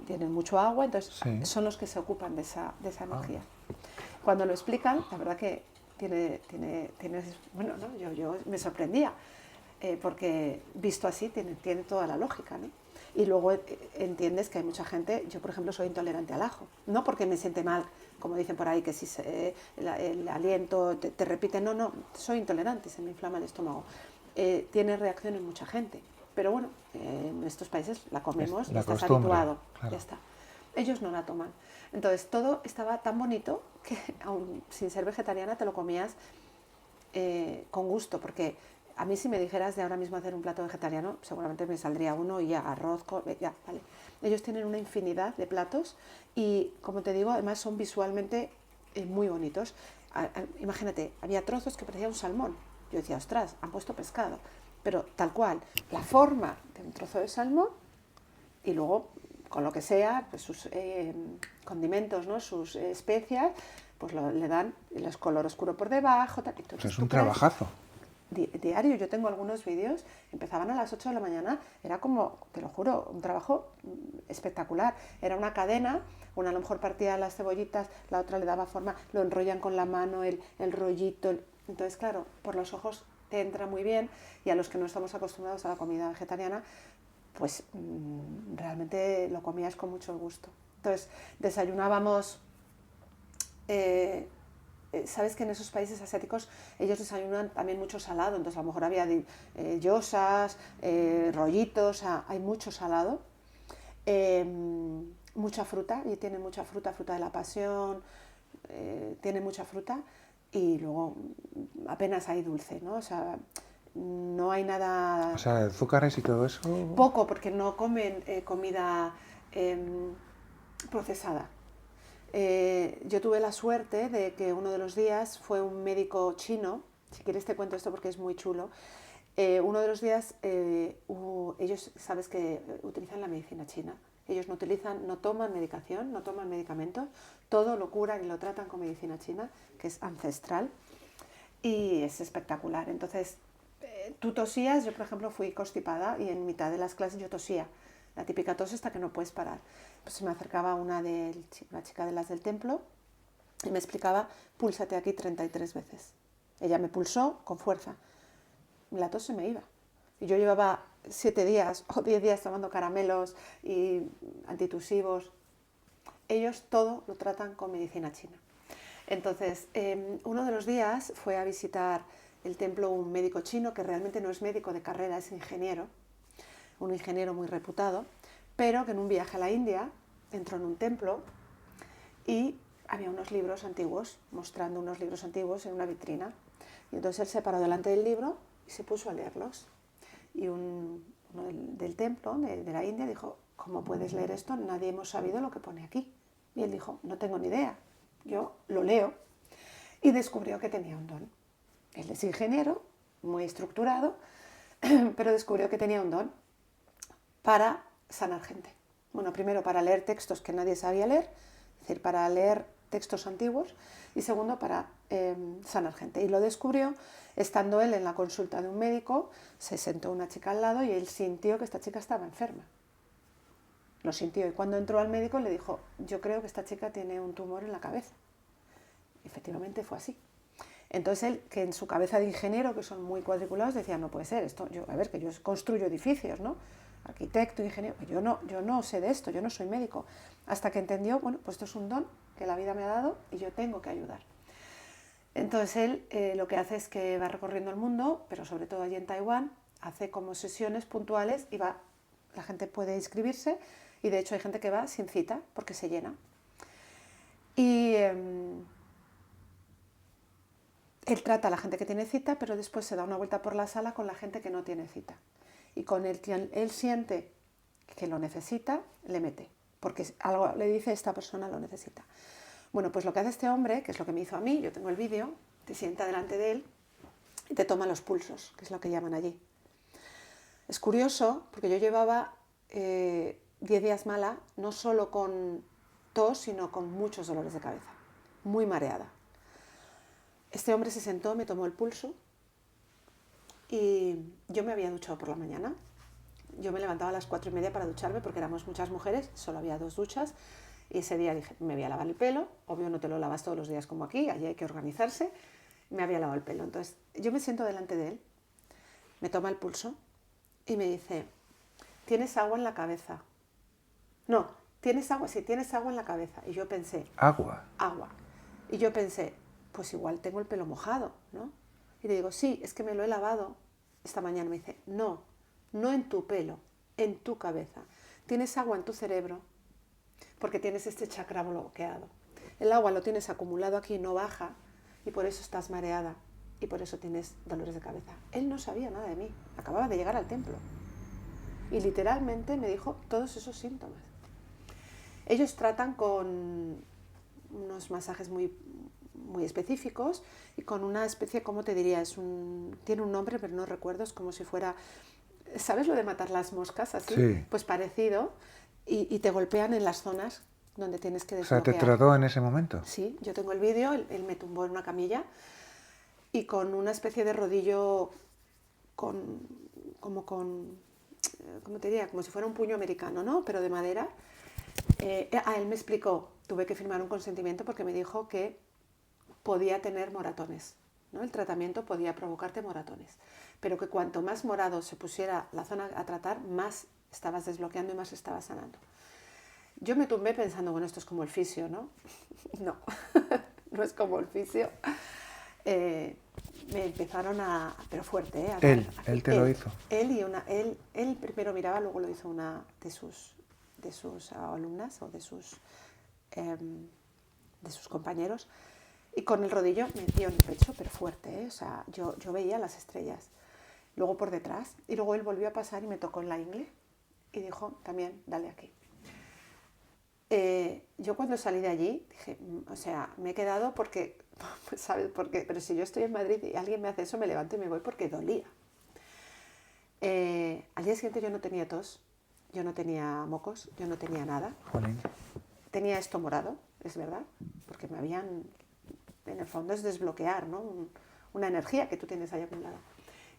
tienen mucho agua, entonces son los que se ocupan de esa energía. Cuando lo explican, la verdad que bueno, ¿no? Yo me sorprendía, porque visto así tiene toda la lógica, ¿no? Y luego entiendes que hay mucha gente, yo por ejemplo soy intolerante al ajo, no porque me siente mal, como dicen por ahí, que si el aliento te repite, no, soy intolerante, se me inflama el estómago. Tiene reacción en mucha gente, pero bueno, en estos países la comemos, y estás habituado, claro. Ya está. Ellos no la toman. Entonces todo estaba tan bonito que aún sin ser vegetariana te lo comías con gusto, porque a mí si me dijeras de ahora mismo hacer un plato vegetariano, seguramente me saldría uno y ya, arroz, ya, vale. Ellos tienen una infinidad de platos y, como te digo, además son visualmente muy bonitos. Imagínate, había trozos que parecían un salmón. Yo decía, ostras, han puesto pescado. Pero tal cual, la forma de un trozo de salmón y luego, con lo que sea, pues sus condimentos, ¿no? Sus especias, pues le dan el color oscuro por debajo.
Entonces, es un trabajazo.
Diario. Yo tengo algunos vídeos, empezaban a las 8 de la mañana, era como, te lo juro, un trabajo espectacular. Era una cadena, una a lo mejor partía las cebollitas, la otra le daba forma, lo enrollan con la mano, el rollito. Entonces, claro, por los ojos te entra muy bien, y a los que no estamos acostumbrados a la comida vegetariana, pues realmente lo comías con mucho gusto. Entonces, desayunábamos... sabes que en esos países asiáticos ellos desayunan también mucho salado, entonces a lo mejor había gyozas, rollitos, hay mucho salado, mucha fruta, y tiene mucha fruta de la pasión, tiene mucha fruta, y luego apenas hay dulce, ¿no? O sea, no hay nada...
O sea, azúcares y todo eso...
Poco, porque no comen comida procesada. Yo tuve la suerte de que uno de los días fue un médico chino, si quieres te cuento esto porque es muy chulo. Uno de los días ellos, sabes que utilizan la medicina china, ellos no toman medicación, no toman medicamentos, todo lo curan y lo tratan con medicina china, que es ancestral, y es espectacular. Entonces tú tosías, yo por ejemplo fui constipada y en mitad de las clases yo tosía. La típica tos esta que no puedes parar. Pues se me acercaba una chica de las del templo y me explicaba, púlsate aquí 33 veces. Ella me pulsó con fuerza. La tos se me iba. Y yo llevaba 7 días o 10 días tomando caramelos y antitusivos. Ellos todo lo tratan con medicina china. Entonces, uno de los días fue a visitar el templo un médico chino que realmente no es médico de carrera, es ingeniero, un ingeniero muy reputado, pero que en un viaje a la India entró en un templo y había unos libros antiguos, mostrando unos libros antiguos en una vitrina. Y entonces él se paró delante del libro y se puso a leerlos. Y uno del templo, de la India, dijo, ¿cómo puedes leer esto? Nadie hemos sabido lo que pone aquí. Y él dijo, no tengo ni idea, yo lo leo. Y descubrió que tenía un don. Él es ingeniero, muy estructurado, pero descubrió que tenía un don para sanar gente. Bueno, primero para leer textos que nadie sabía leer, es decir, para leer textos antiguos, y segundo para sanar gente. Y lo descubrió estando él en la consulta de un médico, se sentó una chica al lado y él sintió que esta chica estaba enferma. Lo sintió y cuando entró al médico le dijo, yo creo que esta chica tiene un tumor en la cabeza. Y efectivamente fue así. Entonces él, que en su cabeza de ingeniero, que son muy cuadriculados, decía, no puede ser esto, que yo construyo edificios, ¿no? Arquitecto, ingeniero, yo no sé de esto, yo no soy médico. Hasta que entendió, bueno, pues esto es un don que la vida me ha dado y yo tengo que ayudar. Entonces él lo que hace es que va recorriendo el mundo, pero sobre todo allí en Taiwán, hace como sesiones puntuales y la gente puede inscribirse y de hecho hay gente que va sin cita porque se llena. Y él trata a la gente que tiene cita, pero después se da una vuelta por la sala con la gente que no tiene cita. Y con el que él siente que lo necesita, le mete. Porque algo le dice, esta persona lo necesita. Bueno, pues lo que hace este hombre, que es lo que me hizo a mí, yo tengo el vídeo, te sienta delante de él y te toma los pulsos, que es lo que llaman allí. Es curioso, porque yo llevaba 10 días mala, no solo con tos, sino con muchos dolores de cabeza, muy mareada. Este hombre se sentó, me tomó el pulso y yo me había duchado por la mañana. Yo me levantaba a las 4:30 para ducharme porque éramos muchas mujeres, solo había 2 duchas. Y ese día dije, me voy a lavar el pelo, obvio no te lo lavas todos los días como aquí, allí hay que organizarse, me había lavado el pelo. Entonces yo me siento delante de él, me toma el pulso y me dice, ¿tienes agua en la cabeza? No, ¿tienes agua? Sí, tienes agua en la cabeza. Y yo pensé,
¿agua?
Agua. Y yo pensé, pues igual tengo el pelo mojado, ¿no? Y le digo, sí, es que me lo he lavado esta mañana. Me dice, no en tu pelo, en tu cabeza. Tienes agua en tu cerebro porque tienes este chakra bloqueado. El agua lo tienes acumulado aquí, no baja, y por eso estás mareada y por eso tienes dolores de cabeza. Él no sabía nada de mí, acababa de llegar al templo. Y literalmente me dijo todos esos síntomas. Ellos tratan con unos masajes muy específicos y con una especie, ¿cómo te diría? Tiene un nombre, pero no recuerdo, es como si fuera, ¿sabes lo de matar las moscas así?
Sí.
Pues parecido, y te golpean en las zonas donde tienes que desbloquear.
O sea, ¿te trató en ese momento?
Sí, yo tengo el vídeo, él me tumbó en una camilla y con una especie de rodillo ¿cómo te diría? Como si fuera un puño americano, ¿no? Pero de madera. Él me explicó, tuve que firmar un consentimiento porque me dijo que podía tener moratones, ¿no? El tratamiento podía provocarte moratones, pero que cuanto más morado se pusiera la zona a tratar, más estabas desbloqueando y más estabas sanando. Yo me tumbé pensando, bueno, esto es como el fisio, ¿no? No, no es como el fisio. Me empezaron pero fuerte, ¿eh?
Él te lo hizo.
Él primero miraba, luego lo hizo una de sus alumnas o de sus compañeros, y con el rodillo me dio en el pecho, pero fuerte, ¿eh? O sea, yo veía las estrellas. Luego por detrás, y luego él volvió a pasar y me tocó en la ingle y dijo, también, dale aquí. Yo cuando salí de allí dije, o sea, me he quedado porque, ¿sabes por qué? Pero si yo estoy en Madrid y alguien me hace eso, me levanto y me voy porque dolía. Al día siguiente yo no tenía tos, yo no tenía mocos, yo no tenía nada.
Jolín.
Tenía esto morado, es verdad, porque me habían, en el fondo es desbloquear, ¿no? Una energía que tú tienes ahí acumulada.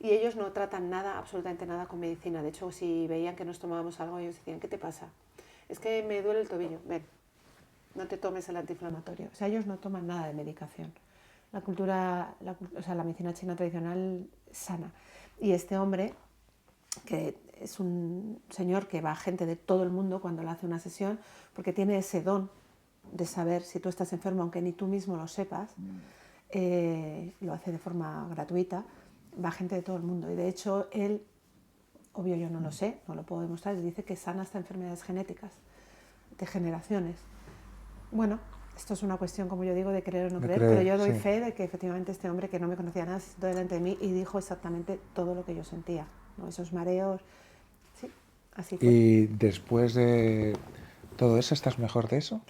Y ellos no tratan nada, absolutamente nada con medicina. De hecho, si veían que nos tomábamos algo, ellos decían, ¿qué te pasa? Es que me duele el tobillo. Ven, no te tomes el antiinflamatorio. O sea, ellos no toman nada de medicación. La cultura, o sea, la medicina china tradicional sana. Y este hombre, que es un señor que va a gente de todo el mundo cuando le hace una sesión, porque tiene ese don de saber si tú estás enfermo, aunque ni tú mismo lo sepas, lo hace de forma gratuita, va gente de todo el mundo. Y de hecho, él, obvio yo no lo sé, no lo puedo demostrar, él dice que sana hasta enfermedades genéticas, de generaciones. Bueno, esto es una cuestión, como yo digo, de creer o no creer, pero yo doy fe de que efectivamente este hombre, que no me conocía nada, se sentó delante de mí y dijo exactamente todo lo que yo sentía, ¿no? Esos mareos, sí, así fue.
¿Y después de todo eso estás mejor de eso?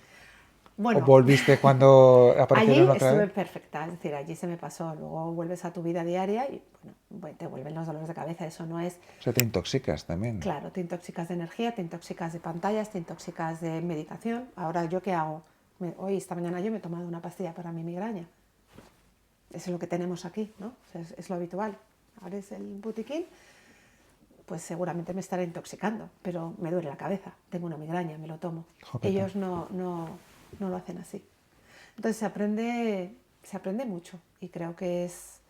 ¿O
Bueno,
volviste cuando aparecieron
allí
otra
estuve
vez?
perfecta, es decir, allí se me pasó, luego vuelves a tu vida diaria y bueno, te vuelven los dolores de cabeza, eso no es...
O sea, te intoxicas también.
Claro, te intoxicas de energía, te intoxicas de pantallas, te intoxicas de medicación. Ahora, ¿yo qué hago? Hoy, esta mañana yo me he tomado una pastilla para mi migraña. Eso es lo que tenemos aquí, ¿no? O sea, es lo habitual. Ahora es el botiquín, pues seguramente me estaré intoxicando, pero me duele la cabeza, tengo una migraña, me lo tomo.
Jopeta.
Ellos no lo hacen así. Entonces se aprende mucho y creo que es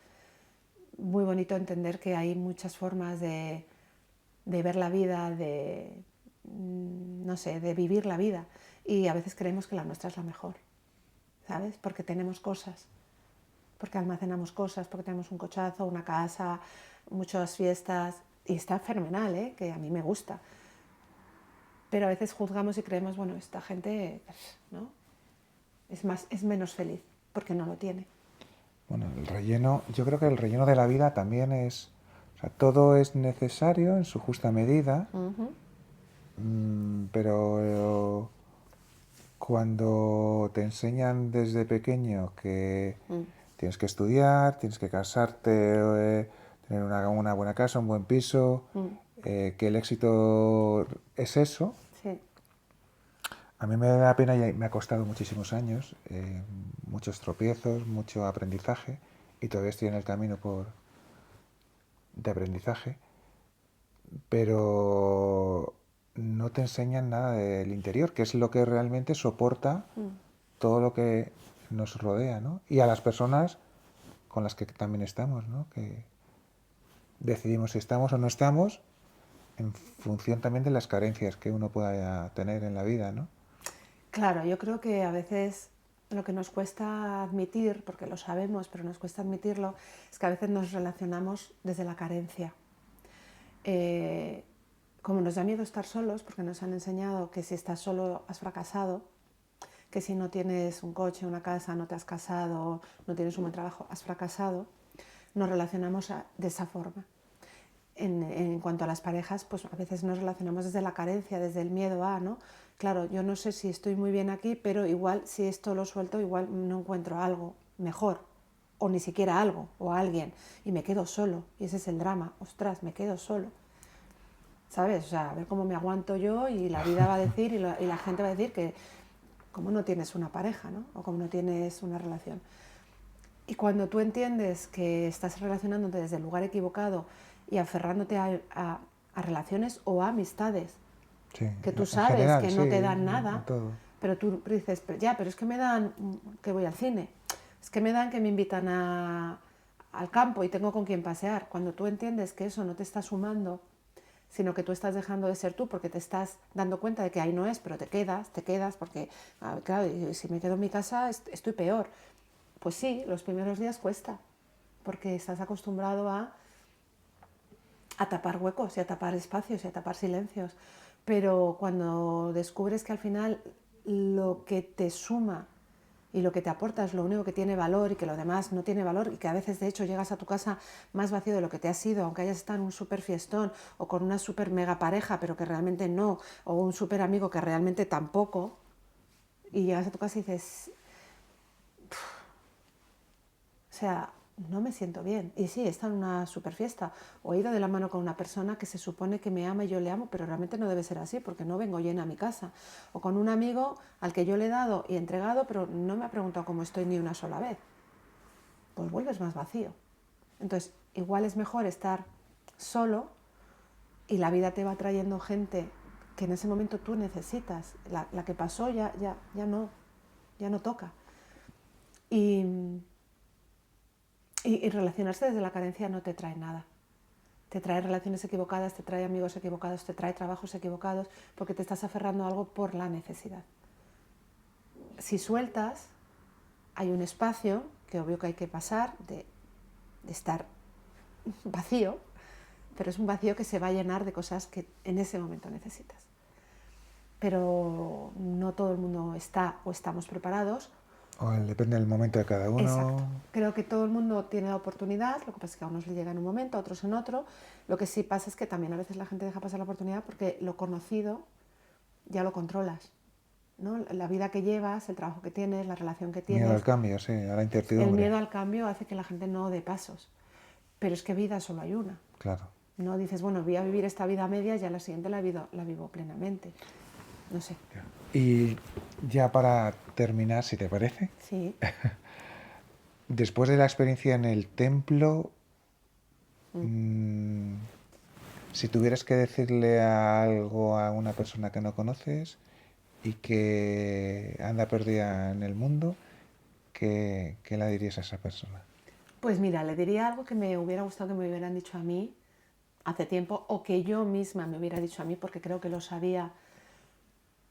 muy bonito entender que hay muchas formas de ver la vida, no sé, de vivir la vida. Y a veces creemos que la nuestra es la mejor, ¿sabes? Porque tenemos cosas, porque almacenamos cosas, porque tenemos un cochazo, una casa, muchas fiestas, y está fenomenal, ¿eh? Que a mí me gusta. Pero a veces juzgamos y creemos, bueno, esta gente, ¿no? Es menos feliz, porque no lo tiene.
Bueno, el relleno, yo creo que el relleno de la vida también es, o sea, todo es necesario en su justa medida, pero cuando te enseñan desde pequeño que tienes que estudiar, tienes que casarte, tener una buena casa, un buen piso, que el éxito es eso,
Sí.
a mí me da pena y me ha costado muchísimos años, muchos tropiezos, mucho aprendizaje, y todavía estoy en el camino de aprendizaje, pero no te enseñan nada del interior, que es lo que realmente soporta todo lo que nos rodea, ¿no? Y a las personas con las que también estamos, ¿no? Que decidimos si estamos o no estamos en función también de las carencias que uno pueda tener en la vida, ¿no?
Claro, yo creo que a veces lo que nos cuesta admitir, porque lo sabemos, pero nos cuesta admitirlo, es que a veces nos relacionamos desde la carencia. Como nos da miedo estar solos, porque nos han enseñado que si estás solo has fracasado, que si no tienes un coche, una casa, no te has casado, no tienes un buen trabajo, has fracasado, nos relacionamos de esa forma. En cuanto a las parejas, pues a veces nos relacionamos desde la carencia, desde el miedo a, ¿no? Claro, yo no sé si estoy muy bien aquí, pero igual si esto lo suelto, igual no encuentro algo mejor, o ni siquiera algo, o alguien, y me quedo solo, y ese es el drama, ostras, me quedo solo, ¿sabes? O sea, a ver cómo me aguanto yo, y la vida va a decir, y la gente va a decir que cómo no tienes una pareja, ¿no? O cómo no tienes una relación. Y cuando tú entiendes que estás relacionándote desde el lugar equivocado y aferrándote a relaciones o a amistades,
Sí,
que tú
en
sabes
general,
que
sí,
no te dan
en
nada,
todo.
pero tú dices, pero es que me dan que voy al cine, es que me dan que me invitan al campo y tengo con quién pasear. Cuando tú entiendes que eso no te está sumando, sino que tú estás dejando de ser tú porque te estás dando cuenta de que ahí no es, pero te quedas porque, claro, si me quedo en mi casa estoy peor. Pues sí, los primeros días cuesta, porque estás acostumbrado a tapar huecos y a tapar espacios y a tapar silencios. Pero cuando descubres que al final lo que te suma y lo que te aporta es lo único que tiene valor y que lo demás no tiene valor y que a veces de hecho llegas a tu casa más vacío de lo que te has ido, aunque hayas estado en un súper fiestón o con una súper mega pareja pero que realmente no, o un súper amigo que realmente tampoco, y llegas a tu casa y dices, o sea, no me siento bien. Y sí, he estado en una super fiesta o he ido de la mano con una persona que se supone que me ama y yo le amo, pero realmente no debe ser así porque no vengo llena a mi casa. O con un amigo al que yo le he dado y entregado, pero no me ha preguntado cómo estoy ni una sola vez. Pues vuelves más vacío. Entonces, igual es mejor estar solo y la vida te va trayendo gente que en ese momento tú necesitas. La que pasó ya no toca. Y relacionarse desde la carencia no te trae nada. Te trae relaciones equivocadas, te trae amigos equivocados, te trae trabajos equivocados, porque te estás aferrando a algo por la necesidad. Si sueltas, hay un espacio que obvio que hay que pasar de estar vacío, pero es un vacío que se va a llenar de cosas que en ese momento necesitas. Pero no todo el mundo está o estamos preparados.
O depende del momento de cada uno.
Exacto. Creo que todo el mundo tiene la oportunidad, lo que pasa es que a unos le llega en un momento, a otros en otro. Lo que sí pasa es que también a veces la gente deja pasar la oportunidad porque lo conocido ya lo controlas, ¿no? La vida que llevas, el trabajo que tienes, la relación que tienes.
Miedo al cambio, sí, a la incertidumbre.
El miedo al cambio hace que la gente no dé pasos. Pero es que vida solo hay una.
Claro.
No dices, bueno, voy a vivir esta vida a medias y a la siguiente la vivo plenamente. No sé.
Y ya para terminar, si te parece.
Sí.
Después de la experiencia en el templo, si tuvieras que decirle algo a una persona que no conoces y que anda perdida en el mundo, ¿qué le dirías a esa persona?
Pues mira, le diría algo que me hubiera gustado que me hubieran dicho a mí hace tiempo, o que yo misma me hubiera dicho a mí, porque creo que lo sabía,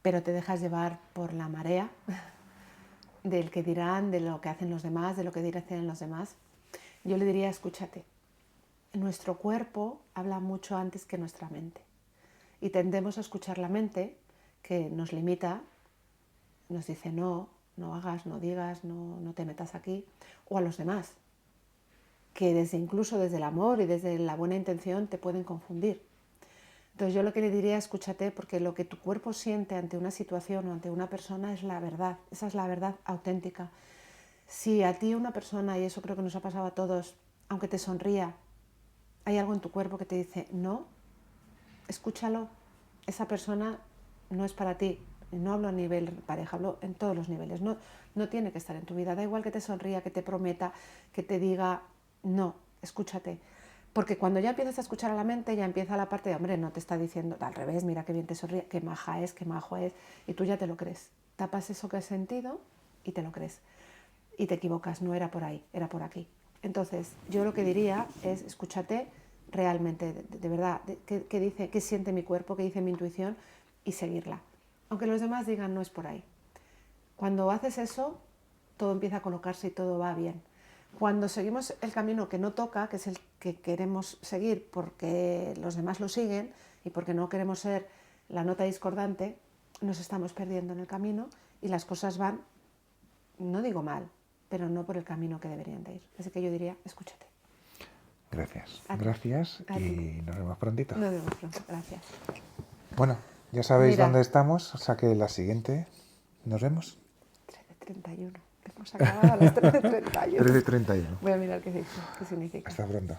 pero te dejas llevar por la marea del que dirán, de lo que hacen los demás, de lo que dicen los demás. Yo le diría, escúchate, nuestro cuerpo habla mucho antes que nuestra mente. Y tendemos a escuchar la mente, que nos limita, nos dice no hagas, no digas, no te metas aquí, o a los demás, que incluso desde el amor y desde la buena intención te pueden confundir. Entonces yo lo que le diría, escúchate, porque lo que tu cuerpo siente ante una situación o ante una persona es la verdad, esa es la verdad auténtica. Si a ti una persona, y eso creo que nos ha pasado a todos, aunque te sonría, hay algo en tu cuerpo que te dice no, escúchalo, esa persona no es para ti. No hablo a nivel pareja, hablo en todos los niveles. No tiene que estar en tu vida, da igual que te sonría, que te prometa, que te diga no, escúchate. Porque cuando ya empiezas a escuchar a la mente, ya empieza la parte de, hombre, no te está diciendo, al revés, mira qué bien te sonríe, qué maja es, qué majo es, y tú ya te lo crees. Tapas eso que has sentido y te lo crees. Y te equivocas, no era por ahí, era por aquí. Entonces, yo lo que diría es, escúchate realmente, de verdad, qué dice, qué siente mi cuerpo, qué dice mi intuición, y seguirla. Aunque los demás digan, no es por ahí. Cuando haces eso, todo empieza a colocarse y todo va bien. Cuando seguimos el camino que no toca, que es el que queremos seguir porque los demás lo siguen y porque no queremos ser la nota discordante, nos estamos perdiendo en el camino y las cosas van, no digo mal, pero no por el camino que deberían de ir. Así que yo diría, escúchate.
Gracias. Gracias y nos vemos prontito.
Nos vemos pronto, gracias.
Bueno, ya sabéis dónde estamos, o sea que la siguiente nos vemos.
13:31. Hemos acabado a las 13:31.
13:31.
Voy a mirar qué significa.
Hasta pronto.